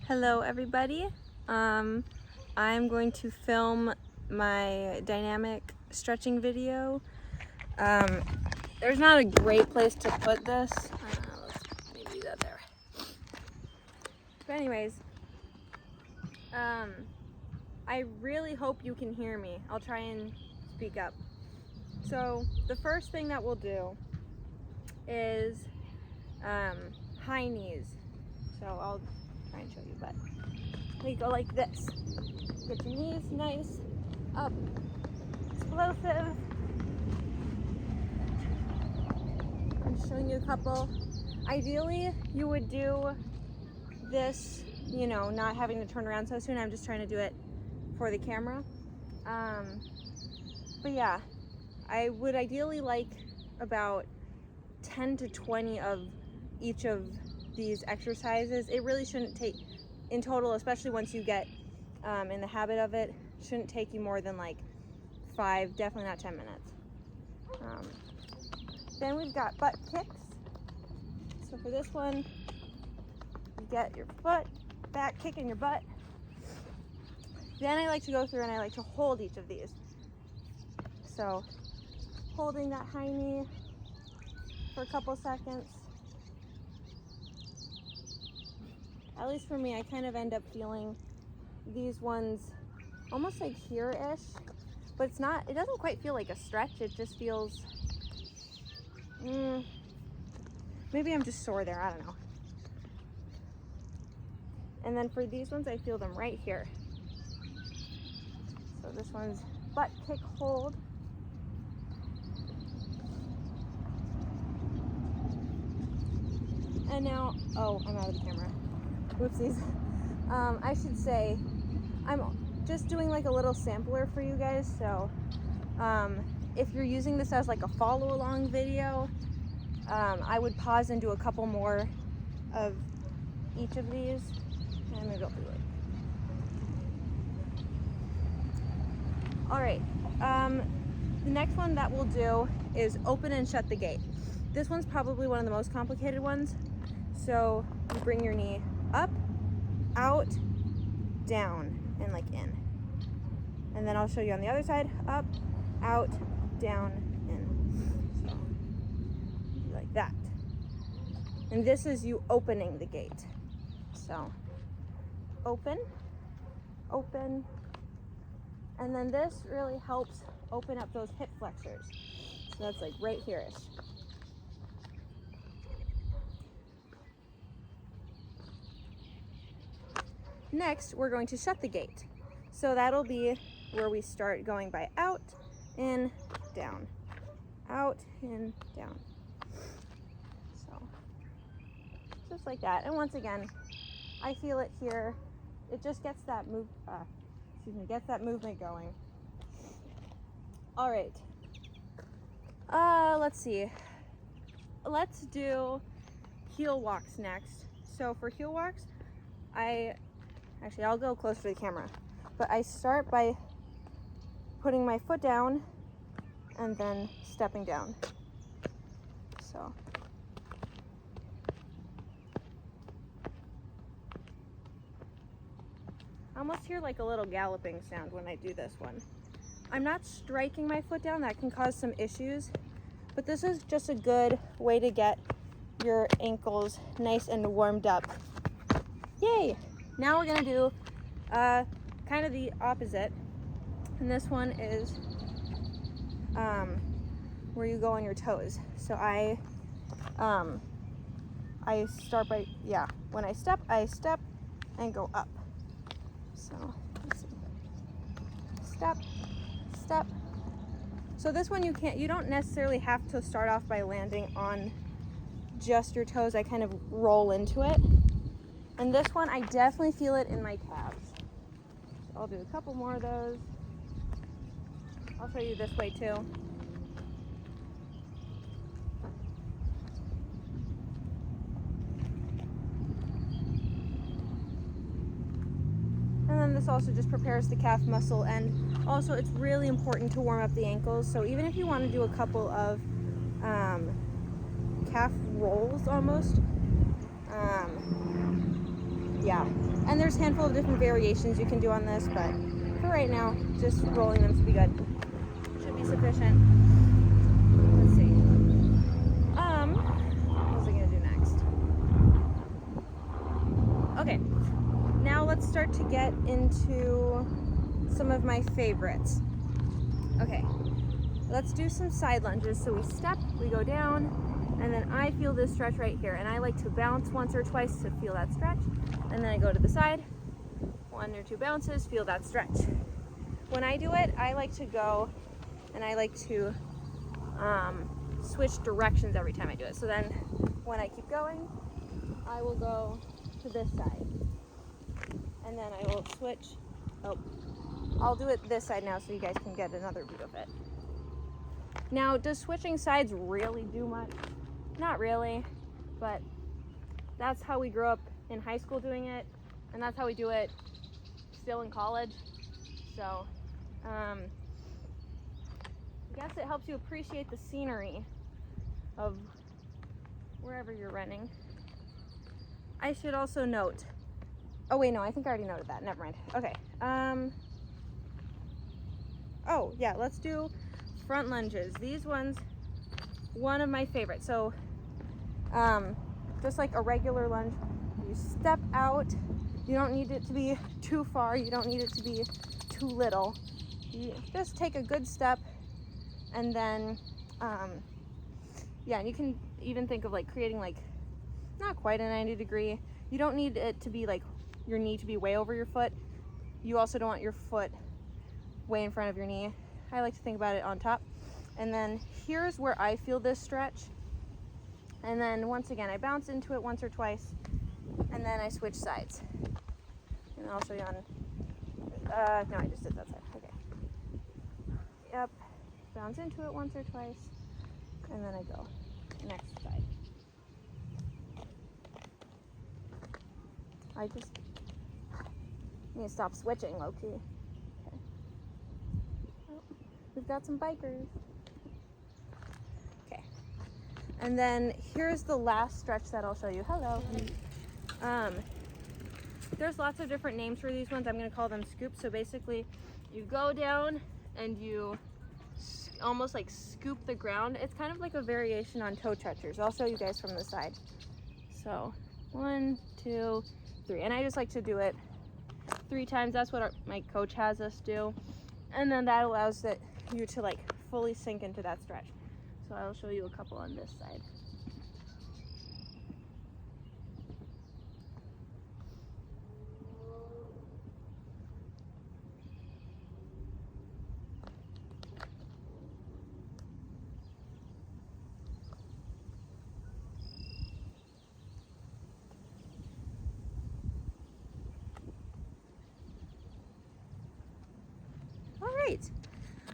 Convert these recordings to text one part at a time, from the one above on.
Hello everybody. I'm going to film my dynamic stretching video. There's not a great place to put this. Let's maybe do that there. But anyways, I really hope you can hear me. I'll try and speak up. So the first thing that we'll do is high knees. So I'll try and show you, but we go like this. Get your knees nice, up, explosive. I'm showing you a couple. Ideally, you would do this, you know, not having to turn around so soon. I'm just trying to do it for the camera. But yeah, I would ideally like about 10 to 20 of each of these exercises. It really shouldn't take, in total, especially once you get in the habit of it, shouldn't take you more than like 5, definitely not 10 minutes. Then we've got butt kicks. So for this one, you get your foot back, kicking your butt. Then I like to go through and I like to hold each of these. So holding that high knee for a couple seconds. At least for me, I kind of end up feeling these ones almost like here-ish, but it's not, it doesn't quite feel like a stretch. It just feels, maybe I'm just sore there, I don't know. And then for these ones, I feel them right here. So this one's butt kick hold. And now, oh, I'm out of the camera. Whoopsies. I should say, I'm just doing like a little sampler for you guys. So if you're using this as like a follow along video, I would pause and do a couple more of each of these. And maybe I'll do it. All right, the next one that we'll do is open and shut the gate. This one's probably one of the most complicated ones. So you bring your knee up, out, down, and like in. And then I'll show you on the other side, up, out, down, in. So like that. And this is you opening the gate. So open, open, and then this really helps open up those hip flexors. So that's like right here-ish. Next, we're going to shut the gate. So that'll be where we start going by out, in, down, out, in, down. So just like that. And once again, I feel it here. It just gets that gets that movement going. All right. Let's see. Let's do heel walks next. So for heel walks, I'll go closer to the camera, but I start by putting my foot down and then stepping down. So I almost hear like a little galloping sound when I do this one. I'm not striking my foot down, that can cause some issues, but this is just a good way to get your ankles nice and warmed up. Yay! Now we're gonna do kind of the opposite, and this one is where you go on your toes. So I start by, when I step and go up. So let's see. Step, step. So this one you don't necessarily have to start off by landing on just your toes. I kind of roll into it. And this one, I definitely feel it in my calves. So I'll do a couple more of those. I'll show you this way too. And then this also just prepares the calf muscle, and also it's really important to warm up the ankles. So even if you want to do a couple of calf rolls almost, yeah. And there's a handful of different variations you can do on this, but for right now, just rolling them should be good. Should be sufficient. Let's see. What was I gonna do next? Okay, now let's start to get into some of my favorites. Okay, let's do some side lunges. So we step, we go down, and then I feel this stretch right here. And I like to bounce once or twice to feel that stretch. And then I go to the side, 1 or 2 bounces, feel that stretch. When I do it, I like to go and I like to switch directions every time I do it. So then when I keep going, I will go to this side. And then I will switch. Oh, I'll do it this side now so you guys can get another view of it. Now, does switching sides really do much? Not really, but that's how we grew up in high school doing it, and that's how we do it still in college. So, I guess it helps you appreciate the scenery of wherever you're running. I should also note, oh wait, no, I think I already noted that, never mind. Okay, oh yeah, let's do front lunges. These ones, one of my favorites. So, just like a regular lunge, you step out. You don't need it to be too far. You don't need it to be too little. You just take a good step, and then, yeah, and you can even think of like creating like, not quite a 90 degree. You don't need it to be like your knee to be way over your foot. You also don't want your foot way in front of your knee. I like to think about it on top. And then here's where I feel this stretch. And then once again, I bounce into it once or twice, and then I switch sides. And I'll show you on, no, I just did that side, okay. Yep, bounce into it once or twice, and then I go next side. I just need to stop switching low-key. Okay. Oh, we've got some bikers. Okay. And then here's the last stretch that I'll show you. Hello. There's lots of different names for these ones. I'm going to call them scoops. So basically, you go down and you almost like scoop the ground. It's kind of like a variation on toe touchers. I'll show you guys from the side. So 1, 2, 3. And I just like to do it 3 times. That's what my coach has us do. And then that allows you to like fully sink into that stretch. So I'll show you a couple on this side.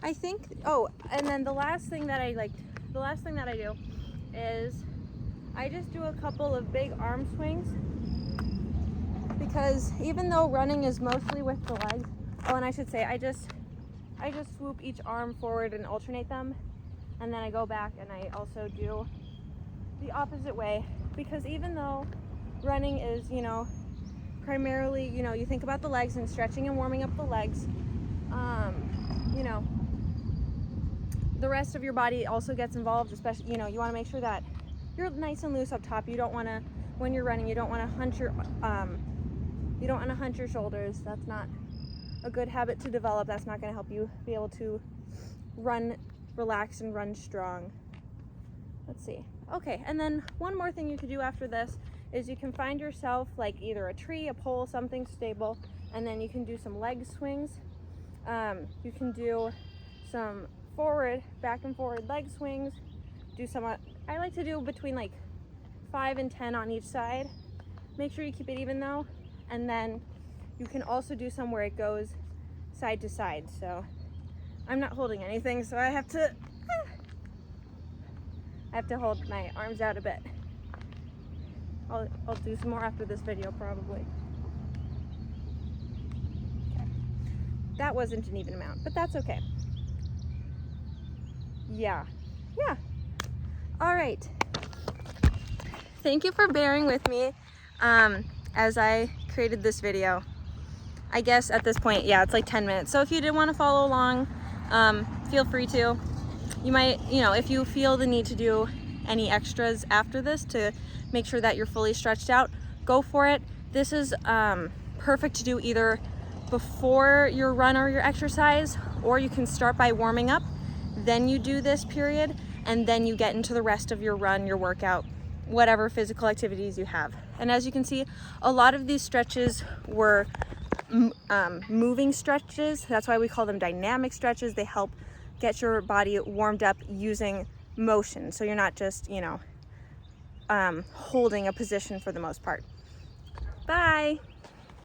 I think, oh, and then the last thing that I do is I just do a couple of big arm swings, because even though running is mostly with the legs, oh, and I should say, I just swoop each arm forward and alternate them, and then I go back and I also do the opposite way, because even though running is, you know, primarily, you know, you think about the legs and stretching and warming up the legs, you know, the rest of your body also gets involved, especially, you know, you want to make sure that you're nice and loose up top. You don't want to, when you're running, you don't want to hunch your shoulders. That's not a good habit to develop. That's not going to help you be able to run relaxed and run strong. Let's see. Okay, and then one more thing you could do after this is you can find yourself like either a tree, a pole, something stable, and then you can do some leg swings. You can do some back and forward leg swings. Do some, I like to do between like 5 and 10 on each side. Make sure you keep it even though. And then you can also do some where it goes side to side. So I'm not holding anything, so I have to hold my arms out a bit. I'll do some more after this video probably. Okay. That wasn't an even amount, but that's okay. Yeah. All right. Thank you for bearing with me as I created this video. I guess at this point, yeah, it's like 10 minutes. So if you did want to follow along, feel free to. You might, you know, if you feel the need to do any extras after this to make sure that you're fully stretched out, go for it. This is perfect to do either before your run or your exercise, or you can start by warming up, then you do this period, and then you get into the rest of your run, your workout, whatever physical activities you have. And as you can see, a lot of these stretches were moving stretches. That's why we call them dynamic stretches. They help get your body warmed up using motion, so you're not just, you know, holding a position for the most part. Bye.